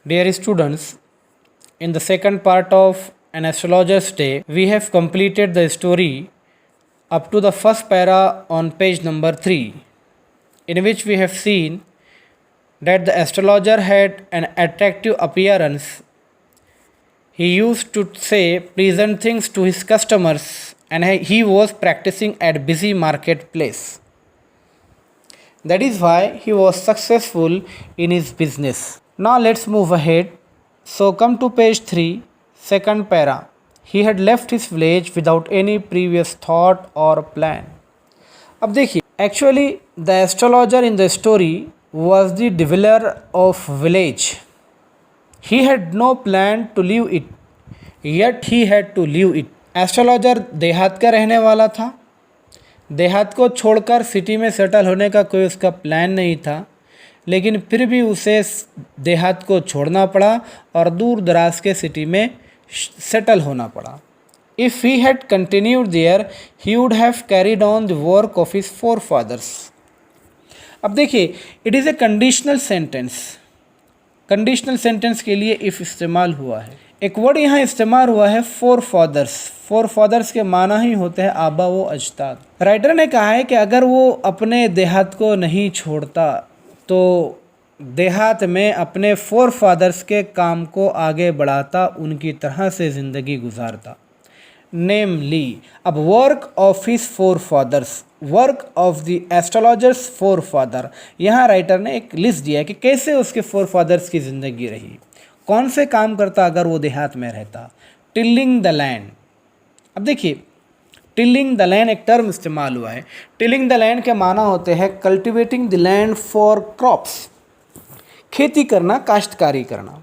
Dear students, in the second part of An Astrologer's Day, we have completed the story up to the first para on page number 3, in which we have seen that the astrologer had an attractive appearance. He used to say pleasant things to his customers and he was practicing at busy marketplace. That is why he was successful in his business. Now let's move ahead. So come to page 3, second para. He had left his village without any previous thought or plan. अब देखिए, actually the astrologer in the story was the dweller of village. He had no plan to leave it, yet he had to leave it. Astrologer देहात का रहने वाला था. देहात को छोड़कर सिटी में सेटल होने का कोई उसका प्लान नहीं था, लेकिन फिर भी उसे देहात को छोड़ना पड़ा और दूर दराज के सिटी में सेटल होना पड़ा. If he had continued there he would have carried on the work of his four fathers. अब देखिए, it is a conditional sentence. Conditional sentence के लिए इफ़ इस्तेमाल हुआ है. एक वर्ड यहाँ इस्तेमाल हुआ है फोर फादर्स. फोर फादर्स के माना ही होते हैं आबा व अजदाद. राइटर ने कहा है कि अगर वो अपने देहात को नहीं छोड़ता तो देहात में अपने फोर फादर्स के काम को आगे बढ़ाता, उनकी तरह से ज़िंदगी गुजारता. नेमली, अब work of his four fathers, work of the astrologers forefather. यहाँ राइटर ने एक लिस्ट दिया है कि कैसे उसके फोर फादर्स की ज़िंदगी रही, कौन से काम करता अगर वो देहात में रहता. Tilling the land. अब देखिए, टिलिंग द लैंड एक टर्म इस्तेमाल हुआ है. टिलिंग द लैंड के माना होते हैं cultivating the land for crops, खेती करना, काश्तकारी करना.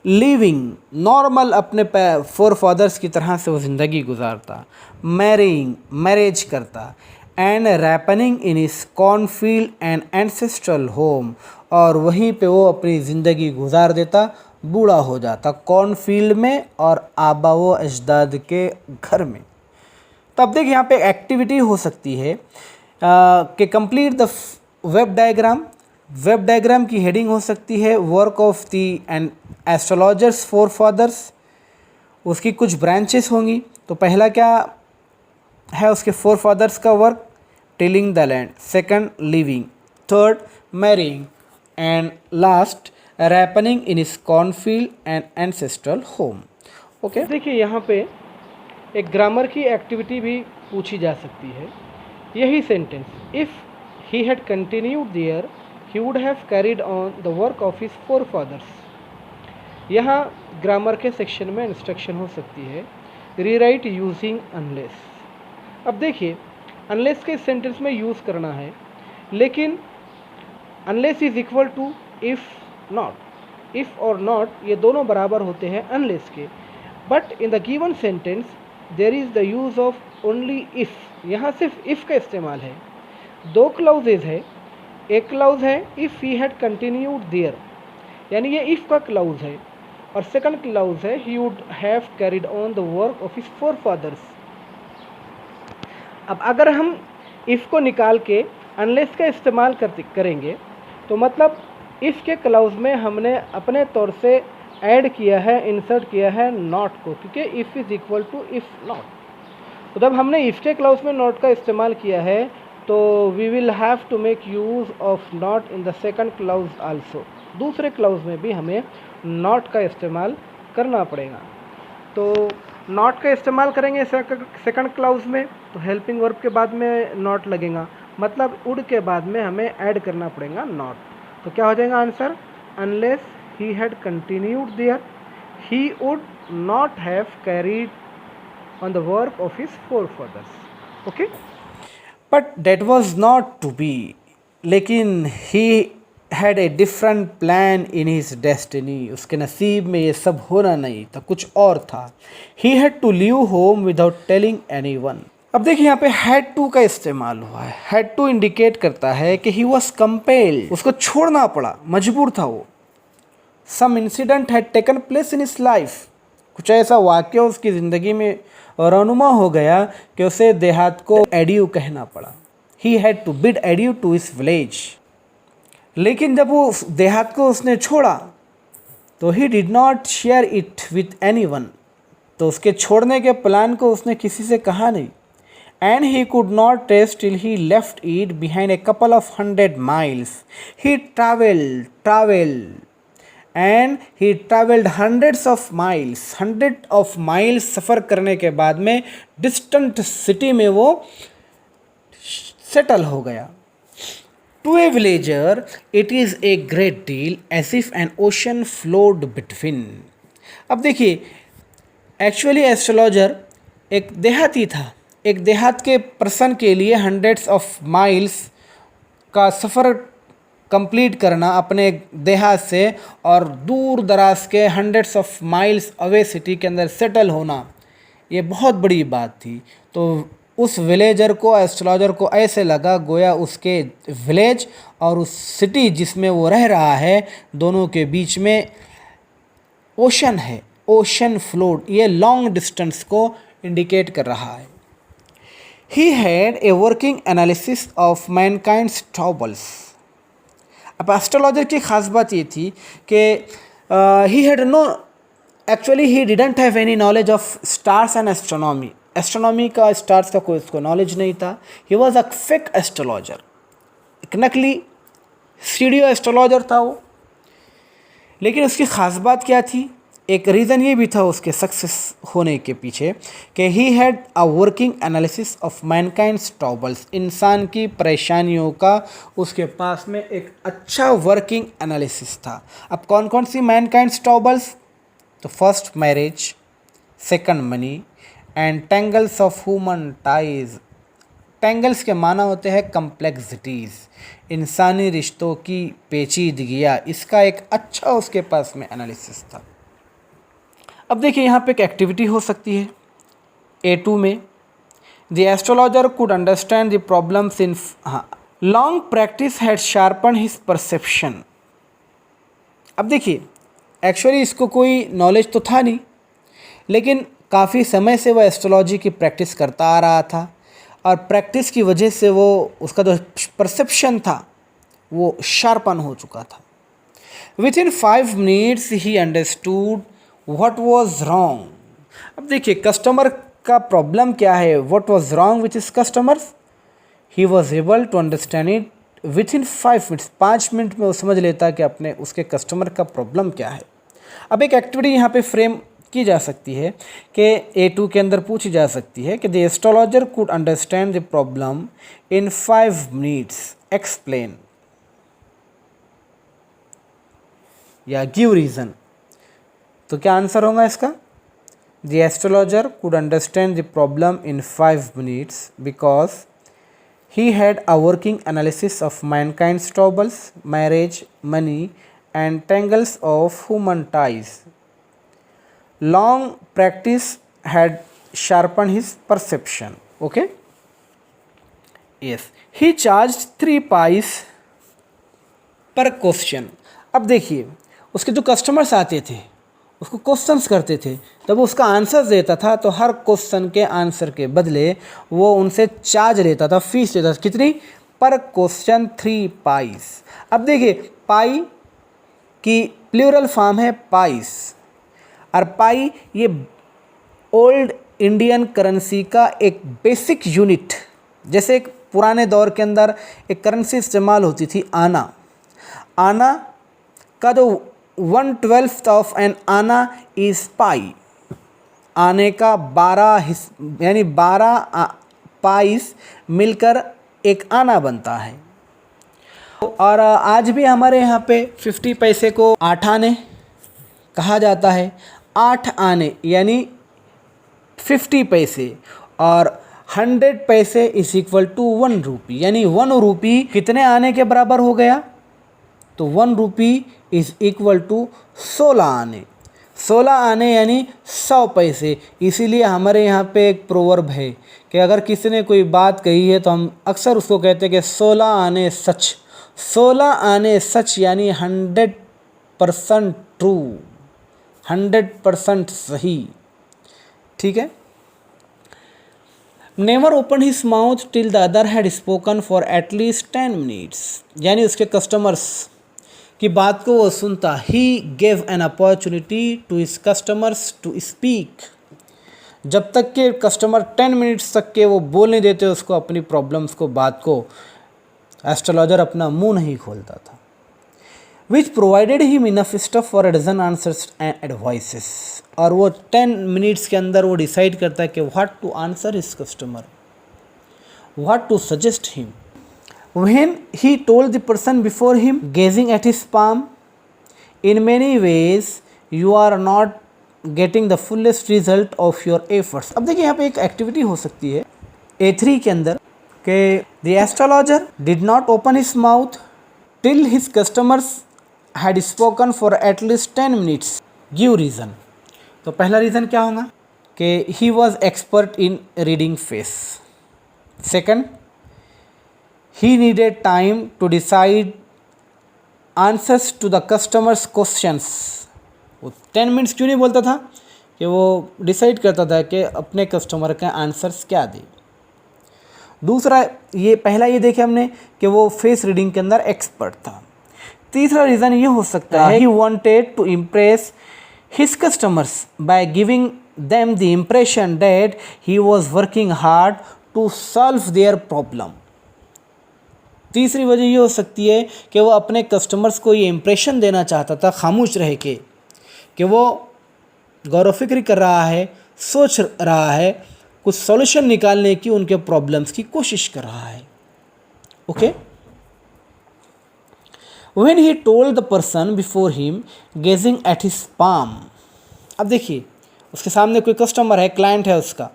लिविंग, नॉर्मल अपने फोर फादर्स की तरह से वो ज़िंदगी गुजारता. मैरिंग, मैरिज करता. And ripening in his cornfield and ancestral home, और वहीं पे वो अपनी ज़िंदगी गुजार देता, बूढ़ा हो जाता कॉर्नफील्ड में और आबा व अजदाद के घर में. तो अब देखिए, यहाँ पे एक्टिविटी हो सकती है कि complete the web diagram. Web diagram की हेडिंग हो सकती है work of the and astrologers four fathers. उसकी कुछ ब्रांचेस होंगी. तो पहला क्या है उसके फोर फादर्स का work, tilling the land. Second, living. Third, marrying. And last, ripening in his cornfield and ancestral home. Okay, देखिए यहाँ पे एक ग्रामर की एक्टिविटी भी पूछी जा सकती है. यही sentence, if he had continued there he would have carried on the work of his four fathers. यहाँ ग्रामर के सेक्शन में इंस्ट्रक्शन हो सकती है, रीराइट यूजिंग अनलेस. अब देखिए, अनलेस के सेंटेंस में यूज़ करना है, लेकिन unless is equal to if not. If और नॉट ये दोनों बराबर होते हैं अनलेस के. But in the given sentence there is the use of only if. यहाँ सिर्फ इफ़ का इस्तेमाल है. दो क्लाउजेज है. एक क्लाउज है if he had continued there, यानी ये इफ़ का क्लाउज है, और सेकंड क्लाउज है he would have carried on the work of his four fathers. अब अगर हम इफ़ को निकाल के अनलेस का इस्तेमाल करेंगे तो मतलब इफ़ के क्लाउज में हमने अपने तौर से ऐड किया है, इंसर्ट किया है नॉट को, क्योंकि if is equal to if not. तो जब हमने इफ़ के क्लाउज में नॉट का इस्तेमाल किया है तो we will have to make use of not in the second clause also. दूसरे क्लाउज में भी हमें नॉट का इस्तेमाल करना पड़ेगा. तो नॉट का इस्तेमाल करेंगे सेकंड क्लाउज में, तो हेल्पिंग वर्ब के बाद में नॉट लगेगा, मतलब वुड के बाद में हमें ऐड करना पड़ेगा नॉट. तो क्या हो जाएगा answer, unless he had continued there he would not have carried on the work of his four fathers. Okay, but that was not to be. लेकिन he had a different plan in his destiny. उसके नसीब में ये सब होना नहीं था, कुछ और था. He had to leave home without telling anyone. अब देखिए, यहाँ पे हैड टू का इस्तेमाल हुआ है. हैड टू इंडिकेट करता है कि ही वॉज कंपेल्ड, उसको छोड़ना पड़ा, मजबूर था वो. Some incident had taken place in his life, कुछ ऐसा वाक्य उसकी ज़िंदगी में रनुमा हो गया कि उसे देहात को एडियो कहना पड़ा. He had to bid adieu to his village. लेकिन जब वो देहात को उसने छोड़ा तो he did not share it with any one, तो उसके छोड़ने के प्लान को उसने किसी से कहा नहीं। And he could not rest till he left it behind a couple of 100 miles। He travelled hundreds of miles, 100 सफ़र करने के बाद में डिस्टेंट सिटी में वो सेटल हो गया। To a villager it is a great deal as if an ocean flowed between. अब देखिए, एक्चुअली एस्ट्रोलॉजर एक देहाती था। एक देहात के पर्सन के लिए हंड्रेड्स ऑफ माइल्स का सफ़र कंप्लीट करना अपने देहात से और दूर दराज के hundreds of miles away city के अंदर सेटल होना, ये बहुत बड़ी बात थी। तो उस विलेजर को, एस्ट्रोलॉजर को ऐसे लगा गोया उसके विलेज और उस सिटी जिसमें वो रह रहा है, दोनों के बीच में ओशन है, ओशन फ्लोड, ये लॉन्ग डिस्टेंस को इंडिकेट कर रहा है। He had a working analysis of mankind's troubles. अब एस्ट्रोलॉजर की खास बात ये थी कि he had no, actually he didn't have any knowledge of stars and astronomy. Astronomy का, स्टार्स का कोई उसको नॉलेज नहीं था। He was a fake astrologer, एक नकली सीडियो एस्ट्रोलॉजर था वो। लेकिन उसकी ख़ास बात क्या थी? एक रीज़न ये भी था उसके सक्सेस होने के पीछे कि he had a working analysis of mankind's troubles. इंसान की परेशानियों का उसके पास में एक अच्छा वर्किंग एनालिसिस था। अब कौन कौन सी मैनकाइंड्स ट्रबल्स? तो first marriage, second money and tangles of human ties. Tangles के माना होते हैं कम्प्लेक्सिटीज़, इंसानी रिश्तों की पेचीदगियाँ। इसका एक अच्छा उसके पास में एनालिसिस था। अब देखिए, यहाँ पे एक एक्टिविटी हो सकती है A2 में। The astrologer could understand the problems in, हाँ, long practice had sharpen his perception. अब देखिए, एक्चुअली इसको कोई नॉलेज तो था नहीं, लेकिन काफ़ी समय से वह एस्ट्रोलॉजी की प्रैक्टिस करता आ रहा था और प्रैक्टिस की वजह से वो, उसका जो परसेप्शन था वो शार्पन हो चुका था। Within 5 minutes he understood what was wrong. अब देखिए, कस्टमर का प्रॉब्लम क्या है, what was wrong with his customers. He was able to understand it within 5 minutes। 5 minute में वो समझ लेता कि अपने उसके कस्टमर का प्रॉब्लम क्या है। अब एक एक्टिविटी यहाँ पे फ्रेम की जा सकती है कि A2 के अंदर पूछी जा सकती है कि the astrologer could understand the problem in 5 minutes, explain या गिव रीज़न। तो क्या आंसर होगा इसका? The astrologer could understand the problem in 5 minutes because he had a working analysis of mankind's troubles, marriage, money and tangles of human ties. Long practice had sharpen his perception. Okay, yes. He charge 3 pies per question. अब देखिए, उसके जो customers आते थे उसको questions करते थे, तब उसका आंसर देता था तो हर क्वेश्चन के आंसर के बदले वो उनसे चार्ज लेता था, फीस लेता था। कितनी? पर क्वेश्चन 3 pies। अब देखिए, पाई की प्लूरल फॉर्म है पाइस, और पाई ये ओल्ड इंडियन करेंसी का एक बेसिक यूनिट, जैसे एक पुराने दौर के अंदर एक करेंसी इस्तेमाल होती थी आना। आना का जो 1/12 ऑफ एन आना इज पाई। आने का 12 यानी 12 पाइस मिलकर एक आना बनता है। और आज भी हमारे यहाँ पे 50 पैसे को 8 आने कहा जाता है। 8 आने यानी 50 पैसे, और 100 पैसे इज इक्वल टू 1 रुपी, यानी 1 रुपी कितने आने के बराबर हो गया? तो 1 रुपी इज इक्वल टू 16 आने। 16 आने यानी 100 पैसे। इसीलिए हमारे यहाँ पे एक प्रोवर्ब है कि अगर किसी ने कोई बात कही है तो हम अक्सर उसको कहते हैं कि 16 आने सच। 16 आने सच यानी 100% ट्रू, 100% सही। ठीक है। Never open his mouth till the other had spoken for at least 10 minutes। यानी उसके कस्टमर्स कि बात को वो सुनता। He gave an opportunity to his customers to speak. जब तक के कस्टमर 10 मिनट्स तक के वो बोल नहीं देते उसको अपनी प्रॉब्लम्स को, बात को, एस्ट्रोलॉजर अपना मुंह नहीं खोलता था। Which provided him enough stuff for dozen answers and advices. और वो 10 मिनट्स के अंदर वो डिसाइड करता है कि what to answer his customer, what to suggest him. When he told the person before him, gazing at his palm, in many ways you are not getting the fullest result of your efforts। अब देखिए यहाँ पे एक activity हो सकती है A3 के अंदर कि the astrologer did not open his mouth till his customers had spoken for at least 10 minutes। Give reason। तो पहला रीज़न क्या होगा कि he was expert in reading face। Second, he needed time to decide answers to the customers questions। वो 10 minutes क्यों नहीं बोलता था कि वो डिसाइड करता था कि अपने कस्टमर के आंसर्स क्या दे। दूसरा, ये पहला ये देखे हमने कि वो फेस रीडिंग के अंदर एक्सपर्ट था। तीसरा रीज़न ये हो सकता है, he wanted to impress his customers by giving them the impression that he was working hard to solve their problem। तीसरी वजह ये हो सकती है कि वो अपने कस्टमर्स को ये इम्प्रेशन देना चाहता था खामोश रह के कि वो गौर फिक्र कर रहा है, सोच रहा है, कुछ सॉल्यूशन निकालने की, उनके प्रॉब्लम्स की कोशिश कर रहा है। Okay. When he told the person before him gazing at his palm. अब देखिए उसके सामने कोई कस्टमर है, क्लाइंट है उसका,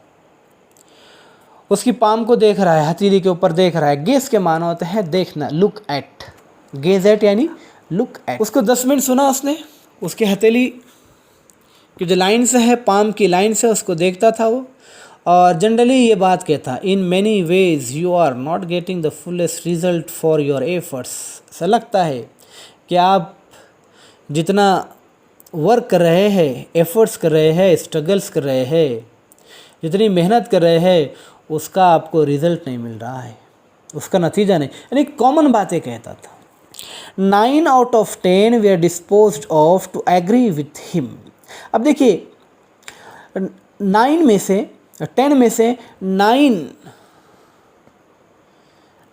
उसकी पाम को देख रहा है, हथेली के ऊपर देख रहा है। गेस के माना होता है देखना, लुक एट। गेज एट यानी लुक एट। उसको 10 मिनट सुना उसने, उसके हथेली की जो लाइन्स है, पाम की लाइन्स है, उसको देखता था वो। और जनरली ये बात कहता, in many ways you are not getting the fullest result for your efforts. ऐसा लगता है कि आप जितना वर्क कर रहे हैं, एफर्ट्स कर रहे हैं, स्ट्रगल्स कर रहे हैं, जितनी मेहनत कर रहे हैं, उसका आपको रिजल्ट नहीं मिल रहा है, उसका नतीजा नहीं। यानी कॉमन बातें कहता था। 9 out of 10 वे are disposed of to agree with him. अब देखिए 9 में से 10 में से 9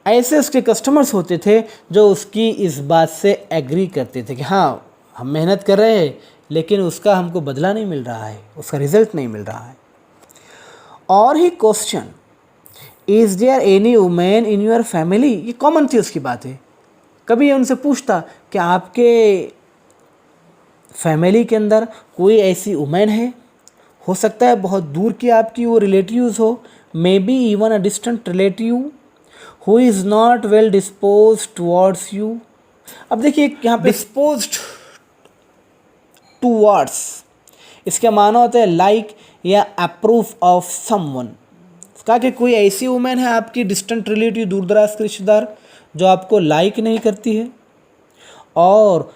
ऐसे उसके कस्टमर्स होते थे जो उसकी इस बात से एग्री करते थे कि हाँ हम मेहनत कर रहे हैं लेकिन उसका हमको बदला नहीं मिल रहा है, उसका रिजल्ट नहीं मिल रहा है। और he question, is there any women in your family. ये कॉमन थी उसकी बातें। कभी ये उनसे पूछता कि आपके फैमिली के अंदर कोई ऐसी वुमेन है, हो सकता है बहुत दूर की आपकी वो रिलेटिव्स हो, may be even a distant relative who is not well dispose towards you. अब देखिए यहाँ पे डिस्पोज्ड टुवर्ड्स, इसका माना होता है लाइक या अप्रूव ऑफ समवन। कहा कि कोई ऐसी वुमेन है आपकी डिस्टेंट रिलेटिव, दूर दराज के रिश्तेदार, जो आपको लाइक नहीं करती है। और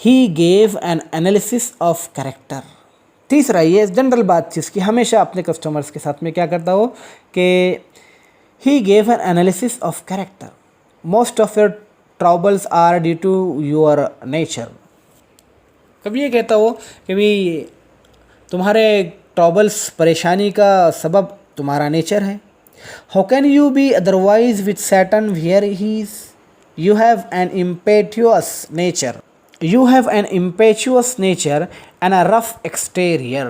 ही gave an analysis of character. तीसरा, ये जनरल बात थी उसकी, हमेशा अपने कस्टमर्स के साथ में क्या करता हो कि he gave an analysis of character. Most of your troubles are due to your nature. कभी ये कहता हो कि भाई तुम्हारे ट्रबल्स, परेशानी का सबब तुम्हारा नेचर है। How can you be otherwise with Saturn where he is. You have an impetuous nature, you have an impetuous nature and a rough exterior.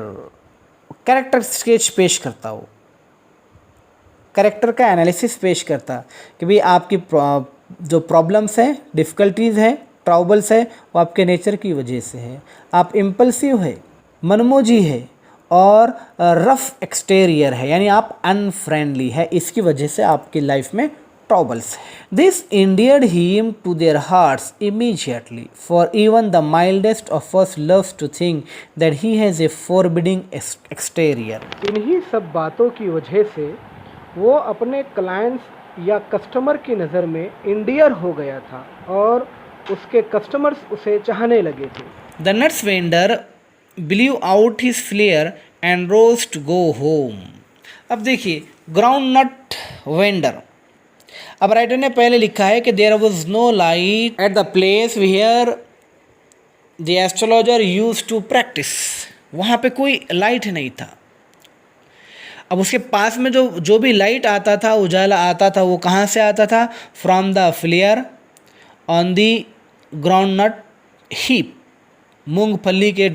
Character sketch पेश करता हो, कैरेक्टर का एनालिसिस पेश करता कि भाई आपकी जो प्रॉब्लम्स है, डिफ़िकल्टीज़ है, ट्रबल्स है, वो आपके नेचर की वजह से है। आप इम्पल्सिव है, मनमोजी है और रफ एक्सटेरियर है, यानी आप अनफ्रेंडली है, इसकी वजह से आपकी लाइफ में ट्रबल्स है। This endeared him to their hearts immediately, for even the mildest of us loves to think that he has a forbidding exterior। इन्हीं सब बातों की वजह से वो अपने क्लाइंट्स या कस्टमर की नज़र में इंडियर हो गया था और उसके कस्टमर्स उसे चाहने लगे थे। The nuts vendor blew out his flare and rose to go home। अब देखिए ग्राउंड नट वेंडर, अब राइटर ने पहले लिखा है कि there was no light at the place where the astrologer use to practise, वहाँ पे कोई लाइट नहीं था। अब उसके पास में जो भी लाइट आता था, उजाला आता था, वो कहाँ से आता था? From the flare on the groundnut heap, मूंगफली के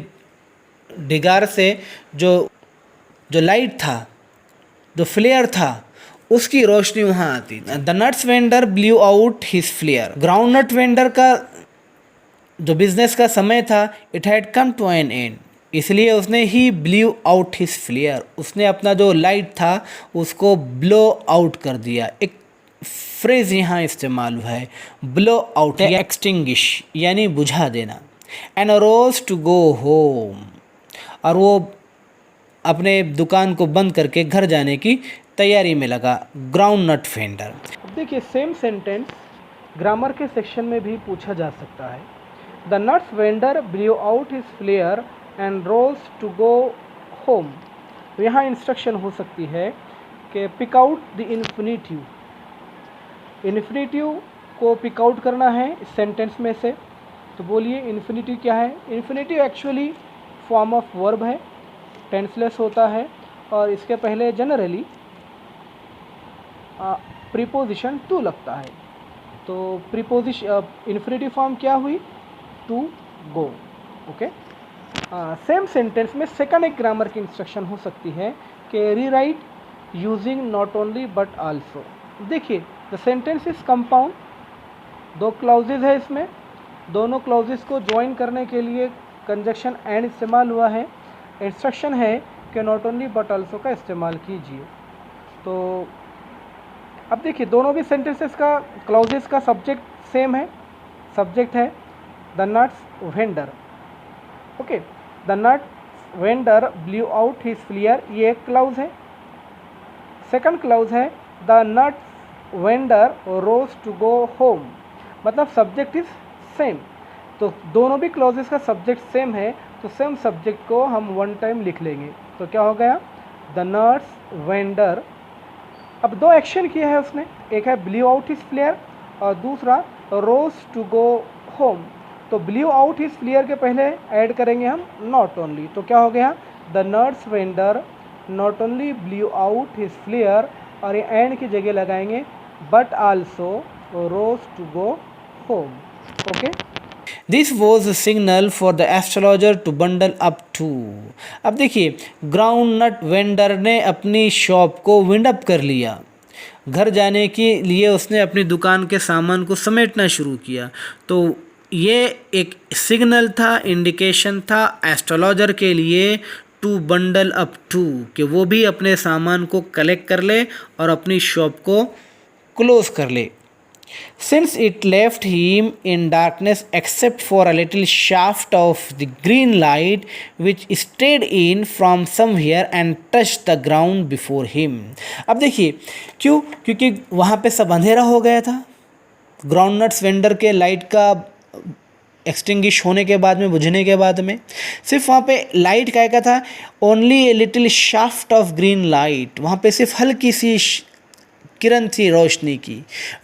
डिगार से जो जो लाइट था, जो फ्लेयर था, उसकी रोशनी वहाँ आती। The nuts vendor blew out his flare, ground nut vendor का जो बिजनेस का समय था, it had come to an end, इसलिए उसने he blew out his flare, उसने अपना जो लाइट था उसको ब्लो आउट कर दिया। एक फ्रेज यहाँ इस्तेमाल हुआ है, ब्लो आउट या एक्सटिंग्विश यानी बुझा देना। And rose to go home, और वो अपने दुकान को बंद करके घर जाने की तैयारी में लगा। Ground nut vendor. देखिए सेम सेंटेंस ग्रामर के सेक्शन में भी पूछा जा सकता है। The nuts vendor blew out his flare and rose to go home. तो यहाँ इंस्ट्रक्शन हो सकती है कि pick out the infinitive, infinitive को पिक आउट करना है इस सेंटेंस में से। तो बोलिए इन्फिनिटिव क्या है? Infinitive actually form of verb है, टेंसलेस होता है, और इसके पहले जनरली प्रीपोजिशन टू लगता है। तो प्रीपोजिशन इन्फिनिटिव फॉर्म क्या हुई? To go. Okay, same sentence में सेकंड एक ग्रामर की इंस्ट्रक्शन हो सकती है कि rewrite using not only but also. देखिए द सेंटेंस इज कंपाउंड, दो क्लाउजेज है इसमें, दोनों क्लाउजेज को ज्वाइन करने के लिए कंजक्शन एंड इस्तेमाल हुआ है। इंस्ट्रक्शन है कि नॉट ओनली बट आल्सो का इस्तेमाल कीजिए। तो अब देखिए दोनों भी सेंटेंसेस का क्लाउजेस का सब्जेक्ट सेम है। सब्जेक्ट है the nuts vendor. Okay, the nuts vendor blew out his flare, ये एक क्लाउज है। सेकंड क्लाउज है the nuts vendor rose to go home, मतलब सब्जेक्ट इज सेम। तो दोनों भी क्लॉजेस का सब्जेक्ट सेम है, तो सेम सब्जेक्ट को हम वन टाइम लिख लेंगे। तो क्या हो गया? The nuts vendor. अब दो एक्शन किया है उसने, एक है ब्ल्यू आउट हिज फ्लेयर और दूसरा रोज टू गो होम। तो ब्ल्यू आउट हिज फ्लेयर के पहले ऐड करेंगे हम नॉट ओनली, तो क्या हो गया? The nuts vendor not only blew out his flare, और ये एंड की जगह लगाएंगे but also rose to go home. Okay, this was a signal for the astrologer to bundle up too. अब देखिए ग्राउंड नट वेंडर ने अपनी shop को विंड अप कर लिया, घर जाने के लिए उसने अपनी दुकान के सामान को समेटना शुरू किया। तो ये एक सिग्नल था, इंडिकेशन था एस्ट्रोलॉजर के लिए टू बंडल अप टू, कि वो भी अपने सामान को कलेक्ट कर ले और अपनी शॉप को क्लोज कर ले। Since it left him in darkness except for a little shaft of the green light which stayed in from somewhere and touched the ground before him. अब देखिए क्यों? क्योंकि वहाँ पे सब अंधेरा हो गया था। ग्राउंडनट्स वेंडर के लाइट का एक्सटिंग्विश होने के बाद में, बुझने के बाद में, सिर्फ वहाँ पे लाइट क्या था? Only a little shaft of green light, वहाँ पे सिर्फ हल्की सी किरण थी रोशनी की।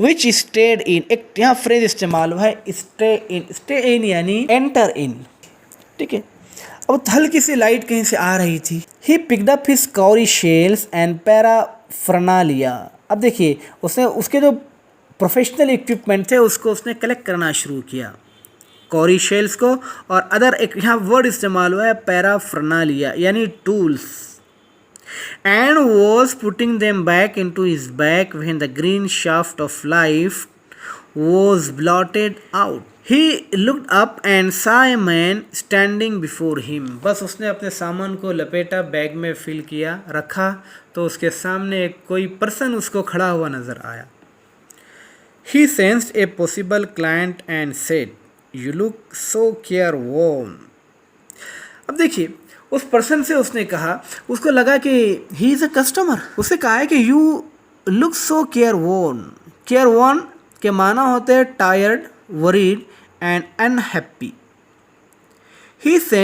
विच स्टेड इन, एक यहाँ फ्रेज इस्तेमाल हुआ है स्टे इन। स्टे इन यानी एंटर इन, ठीक है। अब हल्की सी लाइट कहीं से आ रही थी। He picked up his cowrie shells and paraphernalia. अब देखिए उसने उसके जो प्रोफेशनल इक्विपमेंट थे उसको उसने कलेक्ट करना शुरू किया, कॉरी शेल्स को, और अदर एक यहाँ वर्ड इस्तेमाल हुआ है पैराफर्नालिया यानी tools. And was putting them back into his bag when the green shaft of life was blotted out. He looked up and saw a man standing before him. बस उसने अपने सामान को लपेटा, बैग में फिल किया, रखा, तो उसके सामने कोई पर्सन उसको खड़ा हुआ नजर आया। He sensed a possible client and said, "You look so careworn." अब देखिए उस पर्सन से उसने कहा, उसको लगा कि ही इज़ अ कस्टमर। उसने कहा है कि यू लुक सो केयरवॉर्न। केयरवॉर्न के माना होते हैं tired, worried and unhappy. He say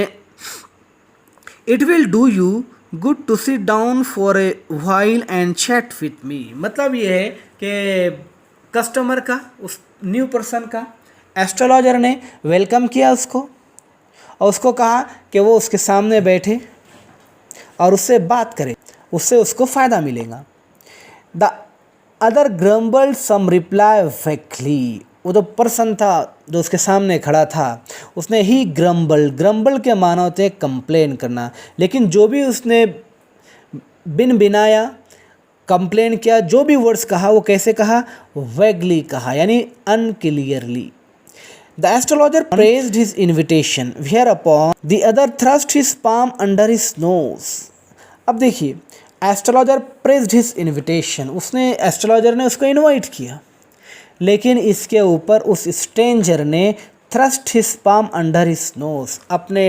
it will do you good to sit down for a while and chat with me. मतलब ये है कि कस्टमर का, उस न्यू पर्सन का एस्ट्रोलॉजर ने वेलकम किया उसको, और उसको कहा कि वो उसके सामने बैठे और उससे बात करे, उससे उसको फ़ायदा मिलेगा। The other ग्रम्बल्ड some reply weekly, वो जो पर्सन था जो उसके सामने खड़ा था उसने ही ग्रम्बल के माना होते हैं कंप्लेन करना, लेकिन जो भी उसने बिन बिनाया कंप्लेन किया, जो भी वर्ड्स कहा वो कैसे कहा, वैगली कहा, यानी unclearly. The astrologer praised his invitation whereupon the other thrust his palm under his nose. अब देखिए, एस्ट्रोलॉजर प्रेज्ड हिज इन्विटेशन, उसने एस्ट्रोलॉजर ने उसको इनवाइट किया, लेकिन इसके ऊपर उस स्ट्रेंजर ने thrust his palm under his knows, अपने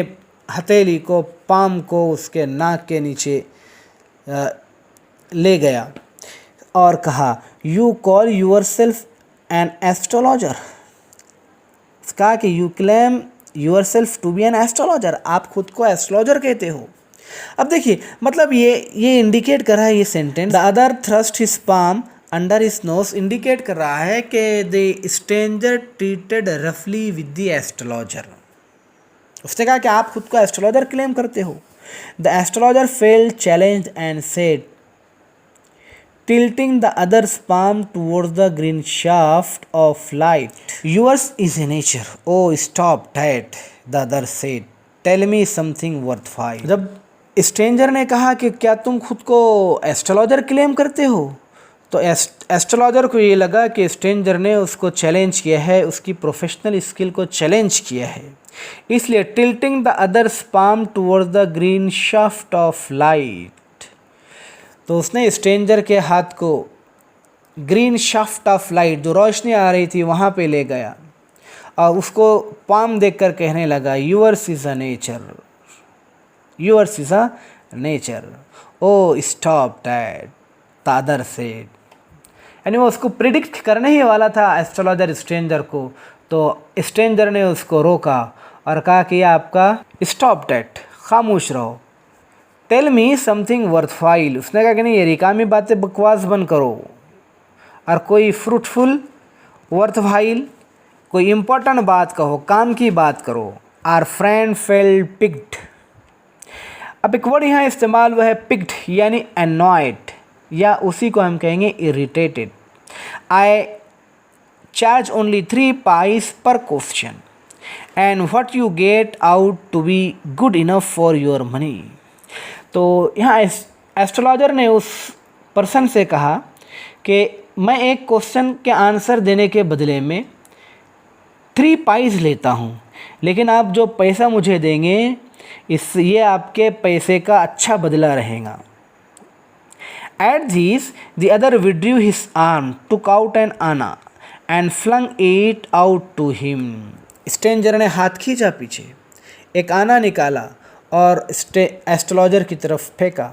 हथेली को, पाम को उसके नाक के नीचे ले गया और कहा, you call yourself an astrologer. कहा कि you claim yourself to be an astrologer, आप खुद को एस्ट्रोलॉजर कहते हो। अब देखिए, मतलब ये इंडिकेट कर रहा है ये sentence, the other thrust his palm under his knows, indicate कर रहा है कि द स्ट्रेंजर ट्रीटेड रफली विद द एस्ट्रोलॉजर। उसने कहा कि आप खुद को एस्ट्रोलॉजर क्लेम करते हो। The astrologer failed challenged and said, tilting the other's palm towards the green shaft of light, yours is a nature. Oh, stop that, the other said. Tell me something worthwhile. जब stranger ने कहा कि क्या तुम खुद को astrologer claim करते हो, तो एस्ट्रोलॉजर को ये लगा कि स्ट्रेंजर ने उसको चैलेंज किया है, उसकी प्रोफेशनल स्किल को चैलेंज किया है, इसलिए tilting the others palm towards the green shaft of light, तो उसने स्ट्रेंजर के हाथ को ग्रीन शाफ्ट ऑफ लाइट, जो रोशनी आ रही थी वहाँ पे ले गया और उसको पाम देखकर कहने लगा, yours is a nature, yours is a nature, oh stop that, the other said. यानी वो उसको प्रिडिक्ट करने ही वाला था एस्ट्रोलॉजर स्ट्रेंजर को, तो स्ट्रेंजर ने उसको रोका और कहा कि आपका स्टॉप डैट, खामोश रहो, टेल मी समथिंग वर्थफाइल। उसने कहा कि नहीं, ये रिकामी बातें बकवास बंद करो और कोई फ्रूटफुल, वर्थफाइल, कोई इम्पोर्टेंट बात कहो, काम की बात करो। Our friend felt piqued. अब एक वर्ड यहाँ इस्तेमाल हुआ है पिक्ड, यानी एनॉयड, या उसी को हम कहेंगे irritated. I charge only 3 pies per question and what you get out to be good enough for your money. तो यहाँ एस्ट्रोलॉजर ने उस पर्सन से कहा कि मैं एक क्वेश्चन के आंसर देने के बदले में 3 पाइस लेता हूँ, लेकिन आप जो पैसा मुझे देंगे ये आपके पैसे का अच्छा बदला रहेगा। At this, the other withdrew his arm, took out an anna and flung it out to him. Stranger ने हाथ खींचा पीछे, एक आना निकाला और एस्ट्रोलॉजर की तरफ फेंका,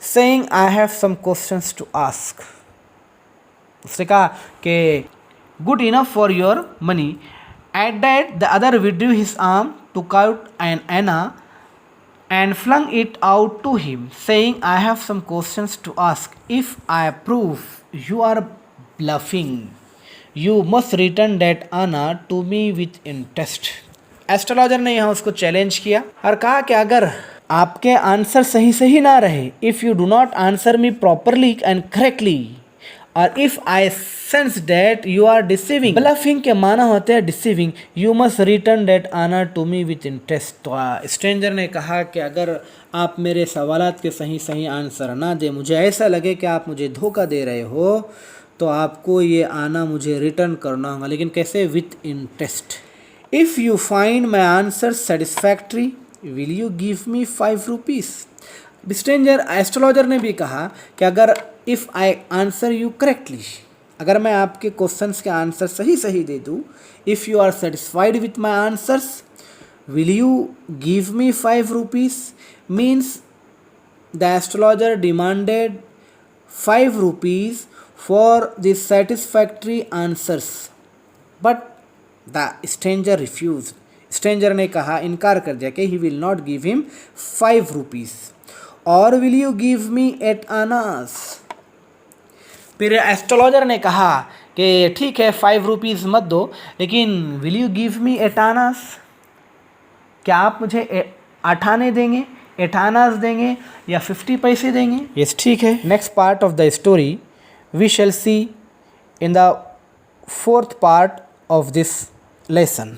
saying I have some questions to ask. उसने कहा कि good enough for your money. At that, the other withdrew his arm, took out an anna and flung it out to him, saying I have some questions to ask. If I prove you are bluffing, you must return that anna to me with interest. Astrologer ने यहाँ उसको challenge किया और कहा कि अगर आपके answer सही सही ना रहे, if you do not answer me properly and correctly, और if I sense that you are deceiving, bluffing के माना होते हैं deceiving, you must return that honour to me with interest. तो स्ट्रेंजर ने कहा कि अगर आप मेरे सवालात के सही सही आंसर ना दे, मुझे ऐसा लगे कि आप मुझे धोखा दे रहे हो, तो आपको ये आना मुझे रिटर्न करना होगा, लेकिन कैसे, with interest. If you find my answer satisfactory will you give me 5 rupees. Stranger astrologer ने भी कहा कि अगर if I answer you correctly, अगर मैं आपके क्वेश्चंस के आंसर सही सही दे दूँ, if you are satisfied with my answers will you give me 5 rupees, means the astrologer demanded 5 rupees for the satisfactory answers, but the stranger refuse. Stranger ने कहा, इनकार कर दिया कि he will not give him 5 rupees, और will you give me 8 annas. फिर astrologer ने कहा कि ठीक है 5 रुपीज़ मत दो, लेकिन will you give me 8 Anas. क्या आप मुझे 8 आने देंगे, 8 आनाज देंगे या 50 पैसे देंगे? यस, ठीक है। Next part of the story we shall see in the 4th part of this lesson.